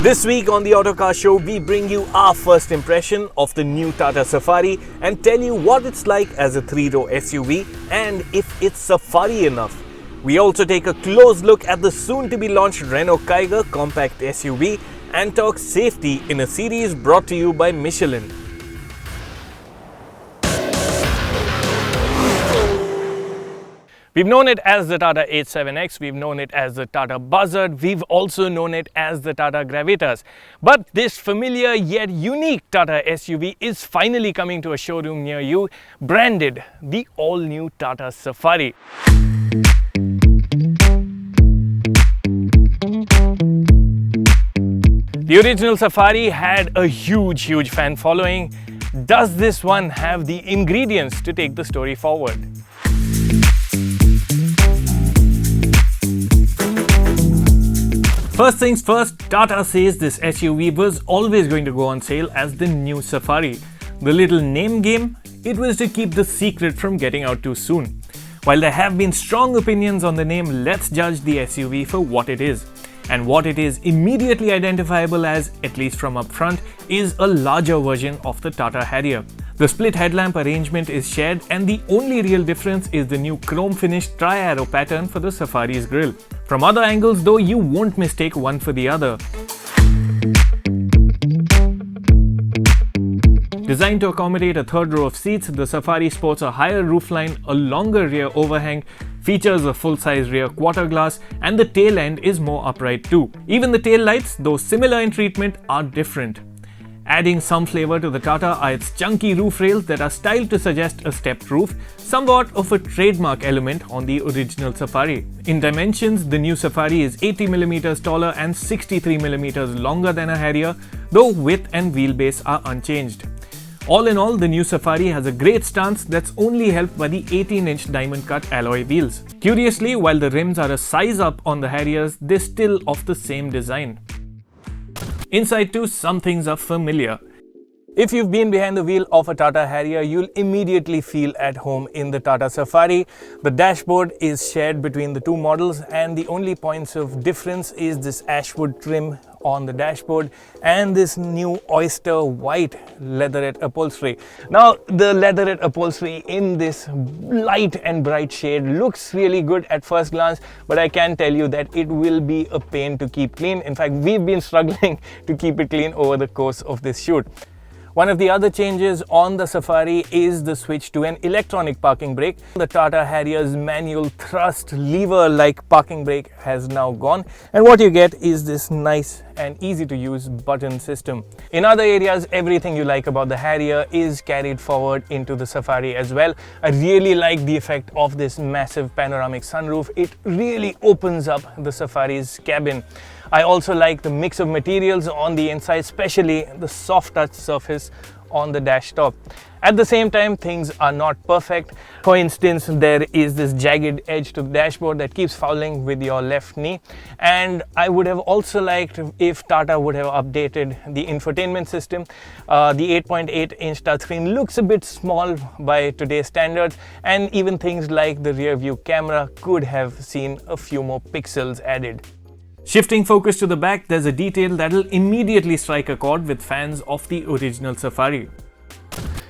This week on the Autocar Show, we bring you our first impression of the new Tata Safari and tell you what it's like as a three-row SUV and if it's safari enough. We also take a close look at the soon-to-be launched Renault Kiger Compact SUV and talk safety in a series brought to you by Michelin. We've known it as the Tata 87X, we've known it as the Tata Buzzard, we've also known it as the Tata Gravitas. But this familiar yet unique Tata SUV is finally coming to a showroom near you, branded the all-new Tata Safari. The original Safari had a huge fan following. Does this one have the ingredients to take the story forward? First things first, Tata says this SUV was always going to go on sale as the new Safari. The little name game, it was to keep the secret from getting out too soon. While there have been strong opinions on the name, let's judge the SUV for what it is. And what it is immediately identifiable as, at least from up front, is a larger version of the Tata Harrier. The split headlamp arrangement is shared, and the only real difference is the new chrome-finished tri-arrow pattern for the Safari's grille. From other angles though, you won't mistake one for the other. Designed to accommodate a third row of seats, the Safari sports a higher roofline, a longer rear overhang, features a full-size rear quarter glass, and the tail end is more upright too. Even the tail lights, though similar in treatment, are different. Adding some flavor to the Tata are its chunky roof rails that are styled to suggest a stepped roof, somewhat of a trademark element on the original Safari. In dimensions, the new Safari is 80mm taller and 63mm longer than a Harrier, though width and wheelbase are unchanged. All in all, the new Safari has a great stance that's only helped by the 18-inch diamond-cut alloy wheels. Curiously, while the rims are a size up on the Harriers, they're still of the same design. Inside too, some things are familiar. If you've been behind the wheel of a Tata Harrier, you'll immediately feel at home in the Tata Safari. The dashboard is shared between the two models, and the only points of difference is this ashwood trim on the dashboard and this new oyster white leatherette upholstery. Now, the leatherette upholstery in this light and bright shade looks really good at first glance, but I can tell you that it will be a pain to keep clean. In fact, we've been struggling to keep it clean over the course of this shoot. One of the other changes on the Safari is the switch to an electronic parking brake. The Tata Harrier's manual thrust lever-like parking brake has now gone, and what you get is this nice and easy to use button system. In other areas, everything you like about the Harrier is carried forward into the Safari as well. I really like the effect of this massive panoramic sunroof. It really opens up the Safari's cabin. I also like the mix of materials on the inside, especially the soft touch surface on the dash top. At the same time, things are not perfect. For instance, there is this jagged edge to the dashboard that keeps fouling with your left knee. And I would have also liked if Tata would have updated the infotainment system. The 8.8-inch touchscreen looks a bit small by today's standards, and even things like the rear view camera could have seen a few more pixels added. Shifting focus to the back, there's a detail that'll immediately strike a chord with fans of the original Safari.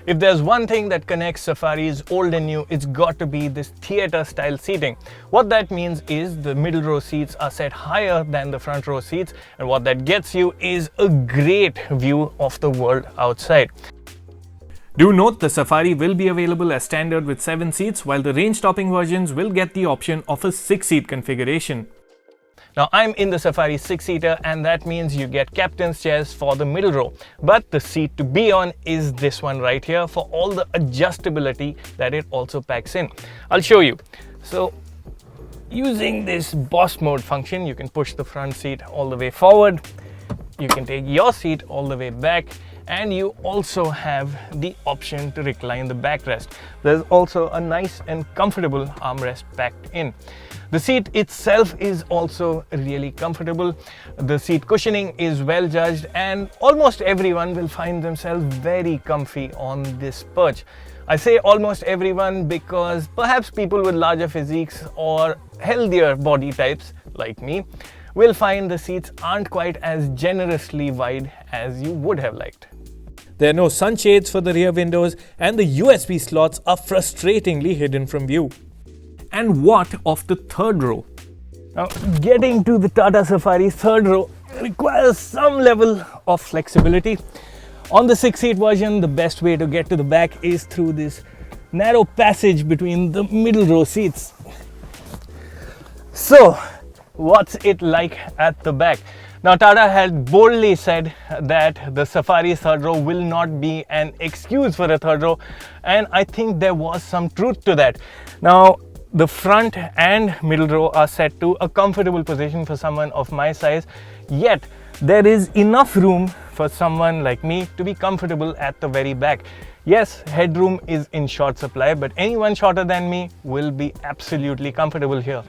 If there's one thing that connects Safaris old and new, it's got to be this theatre-style seating. What that means is the middle row seats are set higher than the front row seats, and what that gets you is a great view of the world outside. Do note the Safari will be available as standard with 7 seats, while the range-topping versions will get the option of a 6-seat configuration. Now, I'm in the Safari 6-seater, and that means you get captain's chairs for the middle row. But the seat to be on is this one right here for all the adjustability that it also packs in. I'll show you. So, using this boss mode function, you can push the front seat all the way forward. You can take your seat all the way back, and you also have the option to recline the backrest. There's also a nice and comfortable armrest packed in. The seat itself is also really comfortable. The seat cushioning is well judged, and almost everyone will find themselves very comfy on this perch. I say almost everyone because perhaps people with larger physiques or healthier body types like me will find the seats aren't quite as generously wide as you would have liked. There are no sunshades for the rear windows, and the USB slots are frustratingly hidden from view. And what of the third row? Now, getting to the Tata Safari third row requires some level of flexibility. On the 6-seat version, the best way to get to the back is through this narrow passage between the middle row seats. So, what's it like at the back? Now, Tata had boldly said that the Safari third row will not be an excuse for a third row, and I think there was some truth to that. Now, the front and middle row are set to a comfortable position for someone of my size, yet there is enough room for someone like me to be comfortable at the very back. Yes, headroom is in short supply, but anyone shorter than me will be absolutely comfortable here.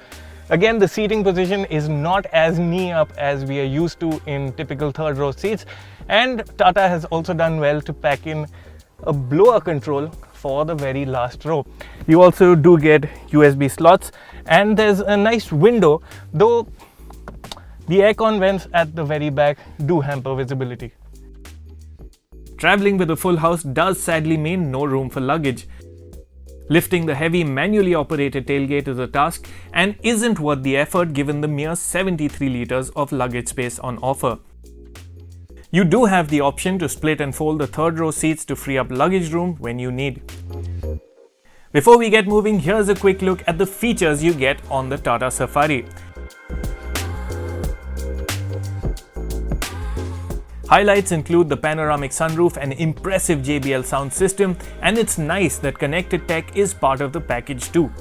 Again, the seating position is not as knee up as we are used to in typical third row seats, and Tata has also done well to pack in a blower control for the very last row. You also do get USB slots, and there's a nice window, though the aircon vents at the very back do hamper visibility. Traveling with a full house does sadly mean no room for luggage. Lifting the heavy manually operated tailgate is a task and isn't worth the effort given the mere 73 litres of luggage space on offer. You do have the option to split and fold the third row seats to free up luggage room when you need. Before we get moving, here's a quick look at the features you get on the Tata Safari. Highlights include the panoramic sunroof, an impressive JBL sound system, and it's nice that connected tech is part of the package too.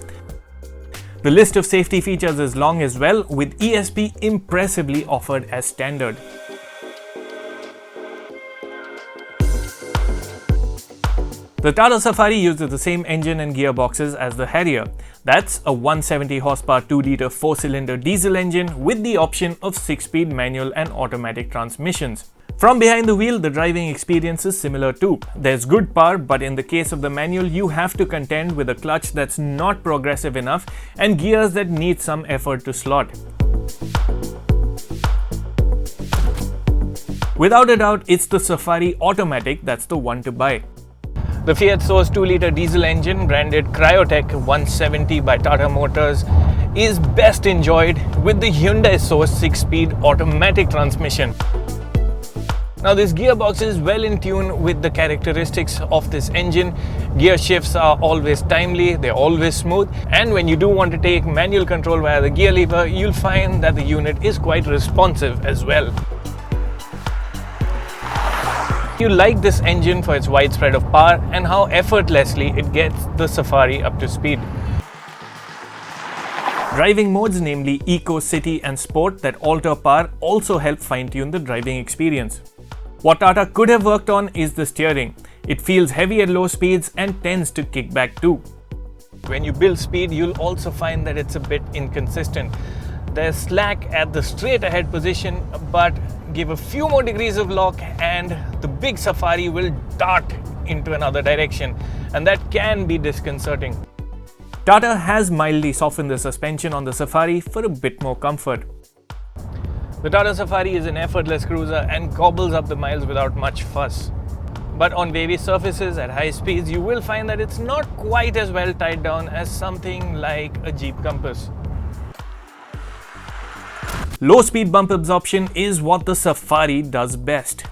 The list of safety features is long as well, with ESP impressively offered as standard. The Tata Safari uses the same engine and gearboxes as the Harrier. That's a 170 horsepower 2-litre 4-cylinder diesel engine with the option of 6-speed manual and automatic transmissions. From behind the wheel, the driving experience is similar too. There's good power, but in the case of the manual, you have to contend with a clutch that's not progressive enough and gears that need some effort to slot. Without a doubt, it's the Safari Automatic that's the one to buy. The Fiat Source 2-litre diesel engine, branded Cryotech 170 by Tata Motors, is best enjoyed with the Hyundai Source 6-speed automatic transmission. Now, this gearbox is well in tune with the characteristics of this engine. Gear shifts are always timely, they're always smooth, and when you do want to take manual control via the gear lever, you'll find that the unit is quite responsive as well. You like this engine for its wide spread of power and how effortlessly it gets the Safari up to speed. Driving modes, namely Eco, City and Sport, that alter power also help fine-tune the driving experience. What Tata could have worked on is the steering. It feels heavy at low speeds and tends to kick back too. When you build speed, you'll also find that it's a bit inconsistent. There's slack at the straight ahead position, but give a few more degrees of lock and the big Safari will dart into another direction, and that can be disconcerting. Tata has mildly softened the suspension on the Safari for a bit more comfort. The Tata Safari is an effortless cruiser and gobbles up the miles without much fuss. But on wavy surfaces at high speeds, you will find that it's not quite as well tied down as something like a Jeep Compass. Low speed bump absorption is what the Safari does best.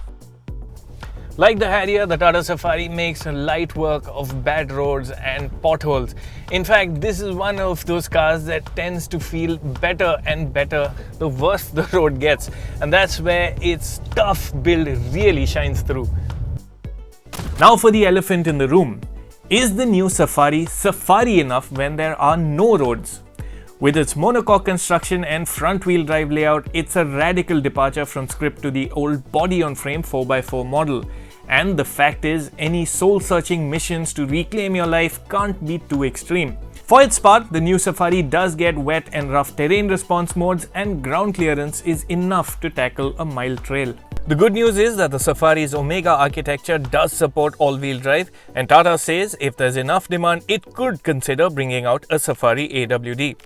Like the Harrier, the Tata Safari makes light work of bad roads and potholes. In fact, this is one of those cars that tends to feel better and better the worse the road gets, and that's where its tough build really shines through. Now for the elephant in the room. Is the new Safari Safari enough when there are no roads? With its monocoque construction and front-wheel drive layout, it's a radical departure from script to the old body-on-frame 4x4 model. And the fact is, any soul-searching missions to reclaim your life can't be too extreme. For its part, the new Safari does get wet and rough terrain response modes, and ground clearance is enough to tackle a mild trail. The good news is that the Safari's Omega architecture does support all-wheel drive, and Tata says if there's enough demand, it could consider bringing out a Safari AWD.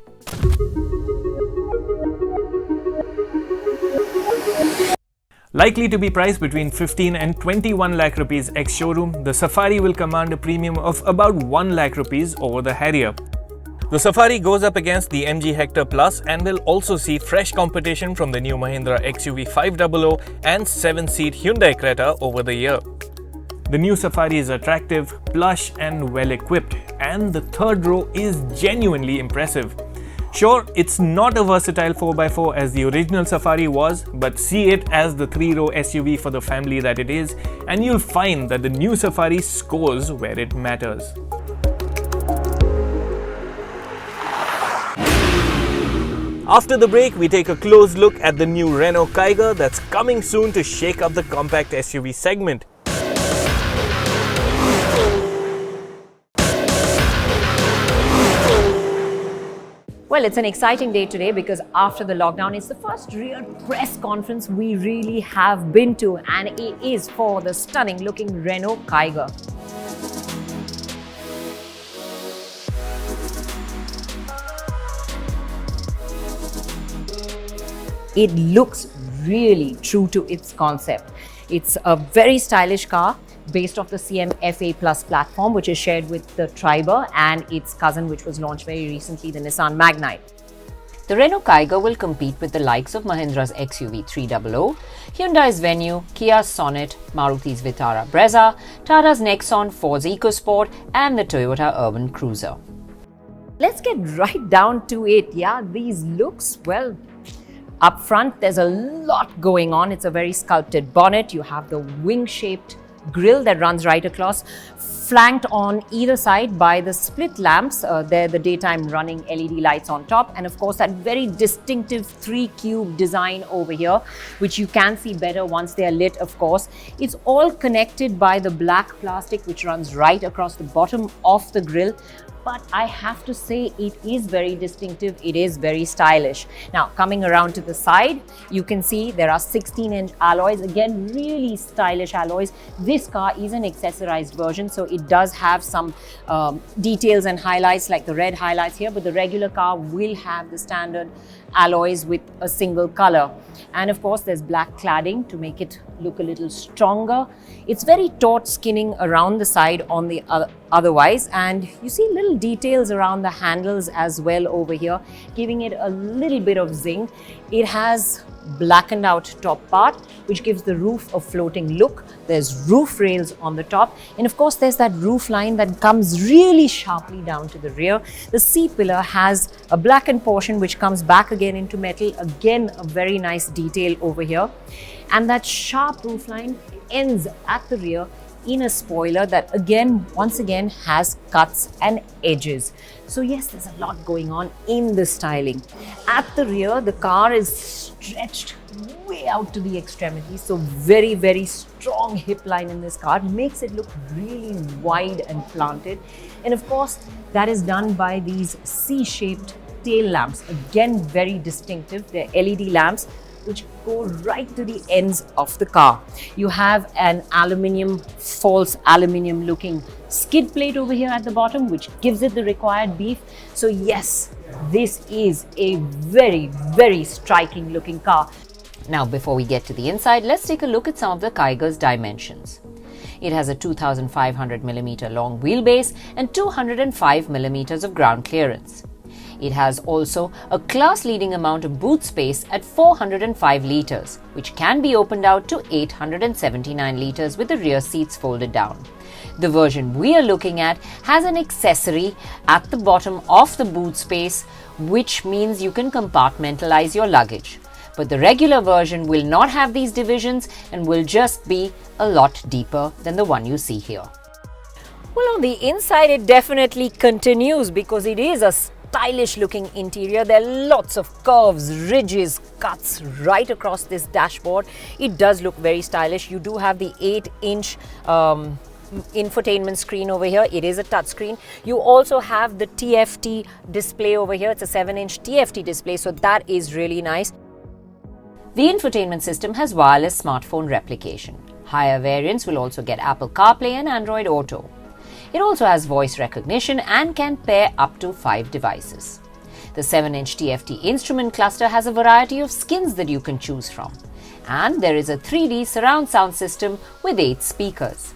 Likely to be priced between 15 and 21 lakh rupees ex-showroom, the Safari will command a premium of about 1 lakh rupees over the Harrier. The Safari goes up against the MG Hector Plus and will also see fresh competition from the new Mahindra XUV 500 and 7-seat Hyundai Creta over the year. The new Safari is attractive, plush and well equipped, and the third row is genuinely impressive. Sure, it's not a versatile 4x4 as the original Safari was, but see it as the 3-row SUV for the family that it is, and you'll find that the new Safari scores where it matters. After the break, we take a close look at the new Renault Kiger that's coming soon to shake up the compact SUV segment. Well, it's an exciting day today because after the lockdown, it's the first real press conference we really have been to, and it is for the stunning looking Renault Kiger. It looks really true to its concept. It's a very stylish car based off the CM FA Plus platform, which is shared with the Triber and its cousin, which was launched very recently, the Nissan Magnite. The Renault Kiger will compete with the likes of Mahindra's XUV 300, Hyundai's Venue, Kia's Sonet, Maruti's Vitara Brezza, Tata's Nexon, Ford's EcoSport and the Toyota Urban Cruiser. Let's get right down to it. Yeah, these looks, well, up front, there's a lot going on. It's a very sculpted bonnet. You have the wing-shaped grille that runs right across, flanked on either side by the split lamps. They're the daytime running LED lights on top, and of course that very distinctive 3-cube design over here, which you can see better once they are lit, of course. It's all connected by the black plastic which runs right across the bottom of the grille. But I have to say it is very distinctive, it is very stylish. Now, coming around to the side, you can see there are 16-inch alloys, again really stylish alloys. This car is an accessorized version, so it does have some details and highlights like the red highlights here, but the regular car will have the standard alloys with a single color. And of course there's black cladding to make it look a little stronger. It's very taut skinning around the side on the otherwise, and you see little details around the handles as well over here, giving it a little bit of zing. It has blackened out top part, which gives the roof a floating look. There's roof rails on the top, and of course there's that roof line that comes really sharply down to the rear. The C-pillar has a blackened portion which comes back again into metal, again a very nice detail over here, and that sharp roof line ends at the rear in a spoiler that again, once again, has cuts and edges. So yes, there's a lot going on in the styling. At the rear, the car is stretched way out to the extremity, so very, very strong hip line in this car. It makes it look really wide and planted. And of course, that is done by these C-shaped tail lamps. Again, very distinctive. They're LED lamps which go right to the ends of the car. You have an false aluminium looking skid plate over here at the bottom, which gives it the required beef. So yes, this is a very, very striking looking car. Now, before we get to the inside, let's take a look at some of the Kiger's dimensions. It has a 2,500mm long wheelbase and 205mm of ground clearance. It has also a class-leading amount of boot space at 405 litres, which can be opened out to 879 litres with the rear seats folded down. The version we are looking at has an accessory at the bottom of the boot space, which means you can compartmentalize your luggage. But the regular version will not have these divisions and will just be a lot deeper than the one you see here. Well, on the inside, it definitely continues because it is a stylish looking interior. There are lots of curves, ridges, cuts right across this dashboard. It does look very stylish. You do have the 8-inch infotainment screen over here. It is a touch screen. You also have the TFT display over here. It's a 7-inch TFT display, so that is really nice. The infotainment system has wireless smartphone replication. Higher variants will also get Apple CarPlay and Android Auto. It also has voice recognition and can pair up to 5 devices. The 7-inch TFT instrument cluster has a variety of skins that you can choose from. and there is a 3D surround sound system with 8 speakers.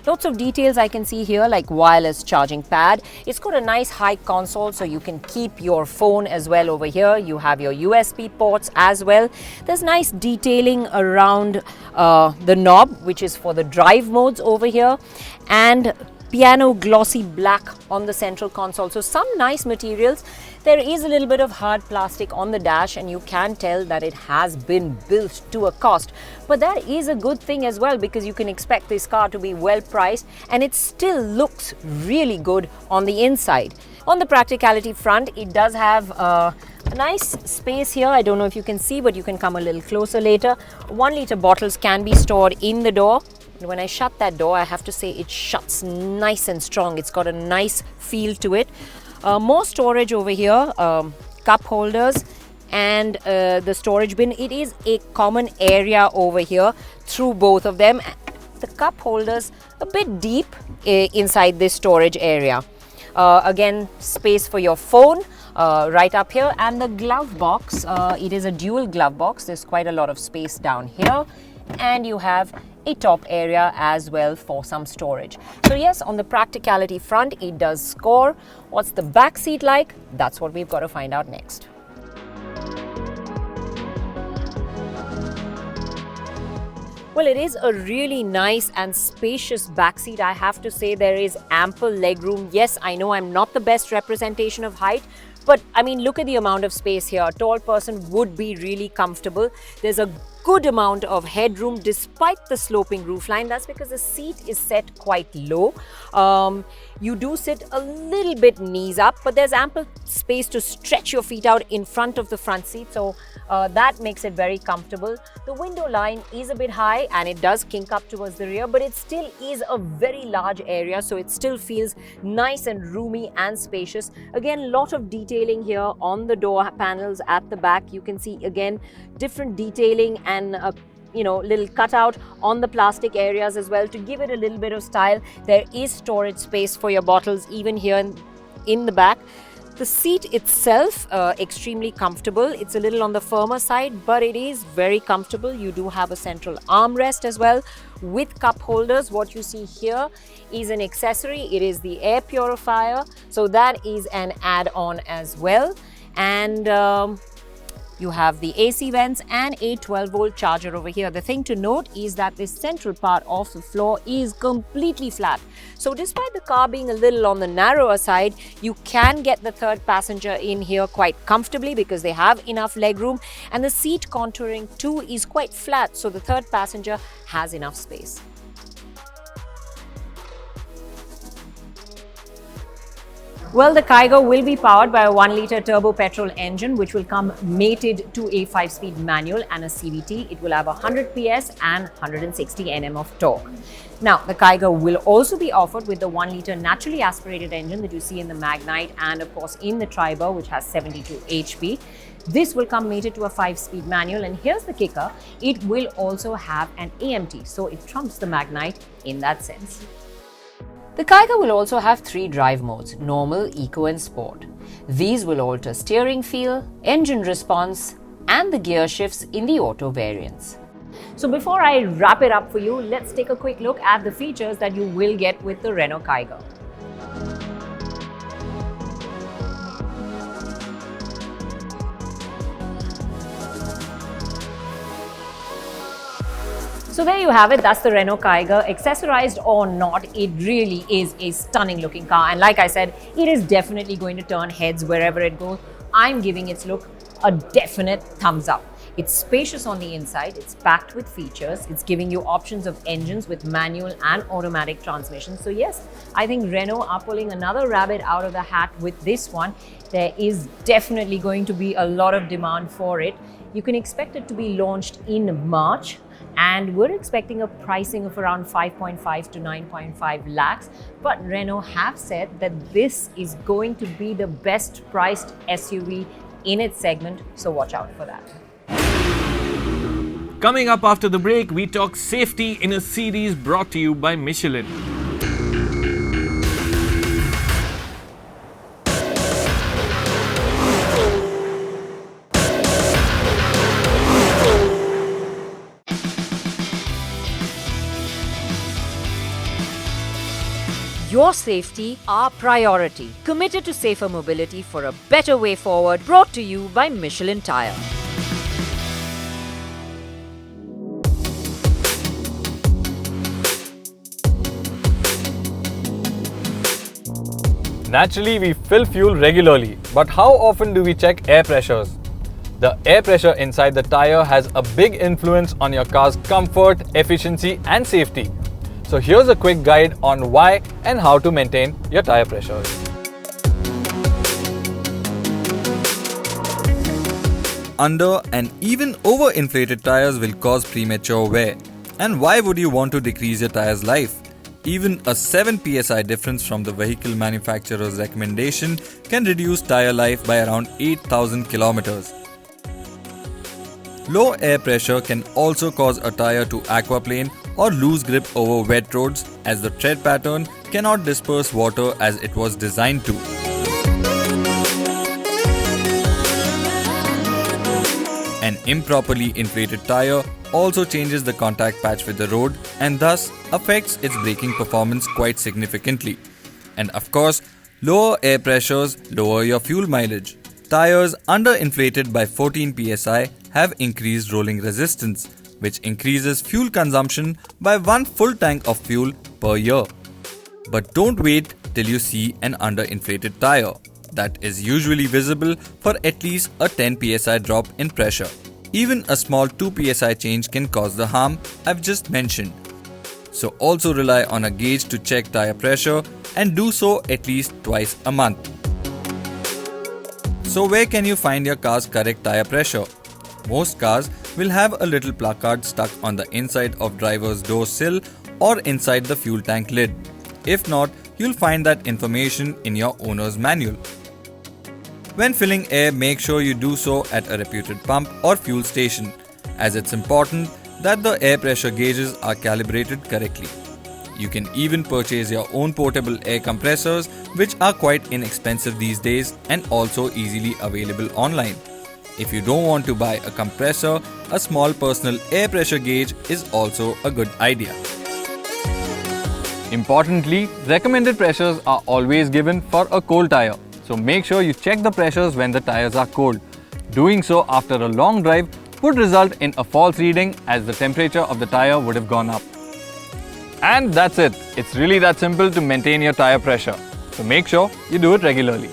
Lots of details I can see here, like wireless charging pad. It's got a nice high console, so you can keep your phone as well over here. You have your USB ports as well. There's nice detailing around the knob, which is for the drive modes over here, and piano glossy black on the central console. So some nice materials. There is a little bit of hard plastic on the dash, and you can tell that it has been built to a cost. But that is a good thing as well, because you can expect this car to be well priced and it still looks really good on the inside. On the practicality front, it does have a nice space here. I don't know if you can see, but you can come a little closer later. 1 litre bottles can be stored in the door. When I shut that door, I have to say it shuts nice and strong. It's got a nice feel to it. More storage over here, cup holders and the storage bin. It is a common area over here through both of them. The cup holders a bit deep inside this storage area. Again, space for your phone right up here, and the glove box. It is a dual glove box. There's quite a lot of space down here, and you have a top area as well for some storage. So yes, on the practicality front, it does score. What's the back seat like? That's what we've got to find out next. Well, it is a really nice and spacious backseat. I have to say there is ample legroom. Yes, I know I'm not the best representation of height, but I mean, look at the amount of space here. A tall person would be really comfortable. There's a good amount of headroom despite the sloping roofline. That's because the seat is set quite low. You do sit a little bit knees up, but there's ample space to stretch your feet out in front of the front seat. So that makes it very comfortable. The window line is a bit high and it does kink up towards the rear, but it still is a very large area. So it still feels nice and roomy and spacious. Again, lot of detailing here on the door panels at the back. You can see again different detailing and little cutout on the plastic areas as well to give it a little bit of style. There is storage space for your bottles even here in the back. The seat itself extremely comfortable. It's a little on the firmer side, but it is very comfortable. You do have a central armrest as well with cup holders. What you see here is an accessory. It is the air purifier, so that is an add-on as well. And you have the AC vents and a 12-volt charger over here. The thing to note is that this central part of the floor is completely flat. So despite the car being a little on the narrower side, you can get the third passenger in here quite comfortably because they have enough legroom, and the seat contouring too is quite flat, so the third passenger has enough space. Well, the Kiger will be powered by a 1-litre turbo petrol engine, which will come mated to a 5-speed manual and a CVT. It will have 100 PS and 160 Nm of torque. Now, the Kiger will also be offered with the 1-litre naturally aspirated engine that you see in the Magnite and, of course, in the Triber, which has 72 HP. This will come mated to a 5-speed manual, and here's the kicker, it will also have an AMT, so it trumps the Magnite in that sense. The Kiger will also have 3 drive modes: normal, eco and sport. These will alter steering feel, engine response and the gear shifts in the auto variants. So before I wrap it up for you, let's take a quick look at the features that you will get with the Renault Kiger. So there you have it, that's the Renault Kiger. Accessorized or not, it really is a stunning looking car. And like I said, it is definitely going to turn heads wherever it goes. I'm giving its look a definite thumbs up. It's spacious on the inside, it's packed with features, it's giving you options of engines with manual and automatic transmission. So yes, I think Renault are pulling another rabbit out of the hat with this one. There is definitely going to be a lot of demand for it. You can expect it to be launched in March. And we're expecting a pricing of around 5.5 to 9.5 lakhs. But Renault have said that this is going to be the best priced SUV in its segment, so watch out for that. Coming up after the break, we talk safety in a series brought to you by Michelin. your safety our priority. Committed to safer mobility for a better way forward. Brought to you by Michelin Tyres. Naturally, we fill fuel regularly, but how often do we check air pressures? The air pressure inside the tire has a big influence on your car's comfort, efficiency and safety. So here's a quick guide on why and how to maintain your tire pressures. Under and even overinflated tires will cause premature wear. And why would you want to decrease your tire's life? Even a 7 psi difference from the vehicle manufacturer's recommendation can reduce tire life by around 8,000 kilometers. Low air pressure can also cause a tire to aquaplane or lose grip over wet roads, as the tread pattern cannot disperse water as it was designed to. An improperly inflated tire also changes the contact patch with the road and thus affects its braking performance quite significantly. And of course, lower air pressures lower your fuel mileage. Tires underinflated by 14 psi have increased rolling resistance, which increases fuel consumption by 1 full tank of fuel per year. But don't wait till you see an underinflated tire. That is usually visible for at least a 10 psi drop in pressure. Even a small 2 psi change can cause the harm I've just mentioned. So also rely on a gauge to check tire pressure and do so at least twice a month. So where can you find your car's correct tire pressure? Most cars will have a little placard stuck on the inside of driver's door sill or inside the fuel tank lid. If not, you'll find that information in your owner's manual. When filling air, make sure you do so at a reputed pump or fuel station, as it's important that the air pressure gauges are calibrated correctly. You can even purchase your own portable air compressors, which are quite inexpensive these days and also easily available online. If you don't want to buy a compressor, a small personal air pressure gauge is also a good idea. Importantly, recommended pressures are always given for a cold tire. So make sure you check the pressures when the tires are cold. Doing so after a long drive would result in a false reading, as the temperature of the tire would have gone up. And that's it. It's really that simple to maintain your tire pressure. So make sure you do it regularly.